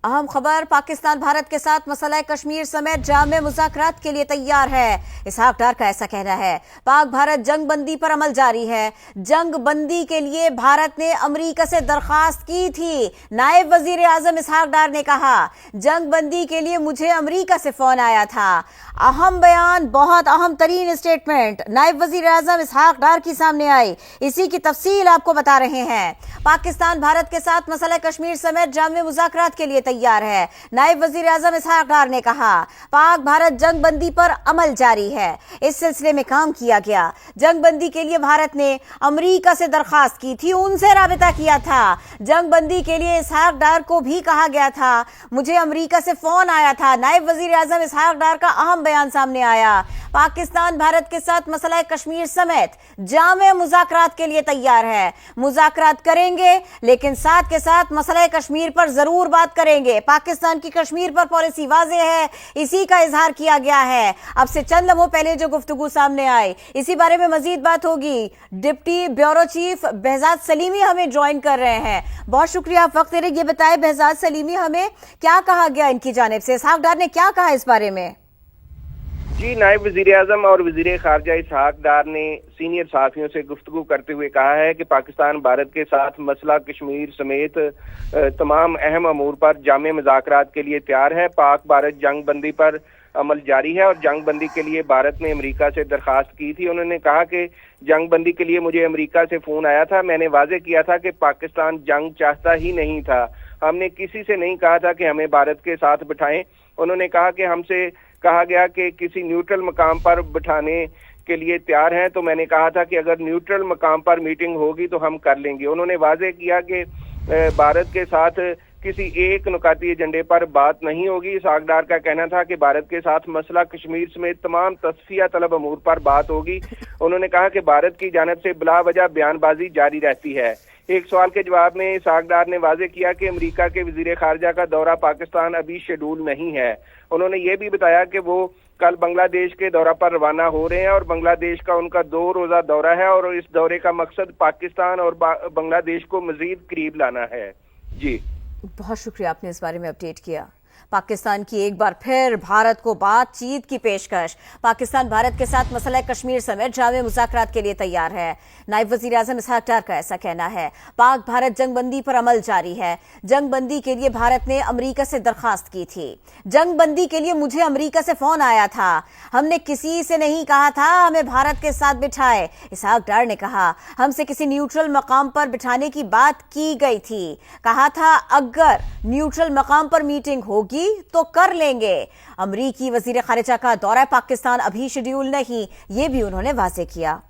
अहम खबर, पाकिस्तान भारत के साथ मसला कश्मीर समेत जामे मुज़ाकरात के लिए तैयार है। इसहाक डार का ऐसा कहना है। पाक भारत जंग बंदी पर अमल जारी है। जंग बंदी के लिए भारत ने अमरीका से दरखास्त की थी। नायब वजीर आजम इसहाक डार ने कहा, जंग बंदी के लिए मुझे अमरीका से फोन आया था। अहम बयान, बहुत अहम तरीन स्टेटमेंट नायब वजीर आजम इसहाक डार की सामने आई। इसी की तफसील आपको बता रहे हैं। पाकिस्तान भारत के साथ मसला कश्मीर समेत जामे मुज़ाकरात के लिए तैयार है। नायब वजीर आजम इसहाक डार ने कहा, पाक भारत जंग बंदी पर अमल जारी है। इस सिलसिले में काम किया गया। जंग बंदी के लिए भारत ने अमरीका से दरखास्त की थी, उनसे राबिता किया था। जंग बंदी के लिए इसहाक डार को भी कहा गया था, मुझे अमरीका से फोन आया था। नायब वजीर आजम इसहाक डार का अहम बयान सामने आया। पाकिस्तान भारत के साथ मसला कश्मीर समेत जामे मुज़ाकरात के लिए तैयार है। मुज़ाकरात करेंगे, लेकिन साथ के साथ मसला कश्मीर पर जरूर बात करेंगे। पाकिस्तान की कश्मीर पर पॉलिसी वाज़ेह है, इसी का इजहार किया गया है। अब से चंद लम्हों पहले जो गुफ्तगू सामने आई, इसी बारे में मजीद बात होगी। Deputy bureau chief Behzad Salimi हमें ज्वाइन कर रहे हैं। बहुत शुक्रिया आप वक्त दे रहे। ये बताएं बेहजाद सलीमी, हमें क्या कहा गया इनकी जानिब से? इसहाक डार ने क्या कहा इस बारे में? जी, नायब वजीर आजम और वजीर खारजा इसहाक डार ने सीनियर सहाफियों से गुफ्तगू करते हुए कहा है कि पाकिस्तान भारत के साथ मसला कश्मीर समेत तमाम अहम अमूर पर जामे मुज़ाकरात के लिए तैयार है। पाक भारत जंग बंदी पर अमल जारी है और जंग बंदी के लिए भारत ने अमेरिका से दरखास्त की थी। उन्होंने कहा कि जंग बंदी के लिए मुझे अमेरिका से फोन आया था। मैंने वाजे किया था कि पाकिस्तान जंग चाहता ही नहीं था। हमने किसी से नहीं कहा था कि हमें भारत के साथ बिठाएं। उन्होंने कहा कि हमसे कहा गया कि किसी न्यूट्रल मकाम पर बिठाने के लिए तैयार हैं, तो मैंने कहा था कि अगर न्यूट्रल मकाम पर मीटिंग होगी तो हम कर लेंगे। उन्होंने वाजे किया कि भारत के साथ किसी एक नुकाती एजेंडे पर बात नहीं होगी। इसहाक डार का कहना था कि भारत के साथ मसला कश्मीर समेत तमाम तस्फिया तलब अमूर पर बात होगी। उन्होंने कहा कि भारत की जानिब से बिला वजह बयानबाजी जारी रहती है। एक सवाल के जवाब में इसहाक डार ने वाजे किया कि अमेरिका के वजीर खारजा का दौरा पाकिस्तान अभी शेड्यूल नहीं है। उन्होंने ये भी बताया कि वो कल बांग्लादेश के दौरा पर रवाना हो रहे हैं और बांग्लादेश का उनका 2 रोजा दौरा है और इस दौरे का मकसद पाकिस्तान और बांग्लादेश को मजीद करीब लाना है। जी, बहुत शुक्रिया, आपने इस बारे में अपडेट किया। पाकिस्तान की एक बार फिर भारत को बातचीत की पेशकश। पाकिस्तान भारत के साथ मसला कश्मीर समेत जामे मुज़ाकरात के लिए तैयार है। नायब वज़ीर आज़म इसहाक डार का ऐसा कहना है। पाक भारत जंग बंदी पर अमल जारी है। जंग बंदी के लिए भारत ने अमरीका से दरखास्त की थी। जंग बंदी के लिए मुझे अमरीका से फोन आया था। हमने किसी से नहीं कहा था हमें भारत के साथ बिठाए। इसहाक डार ने कहा, हमसे किसी न्यूट्रल मकाम पर बिठाने की बात की गई थी। कहा था अगर न्यूट्रल मकाम पर मीटिंग होगी तो कर लेंगे। अमरीकी वजीर खारिजा का दौरा पाकिस्तान अभी शेड्यूल नहीं, ये भी उन्होंने वाज़ेह किया।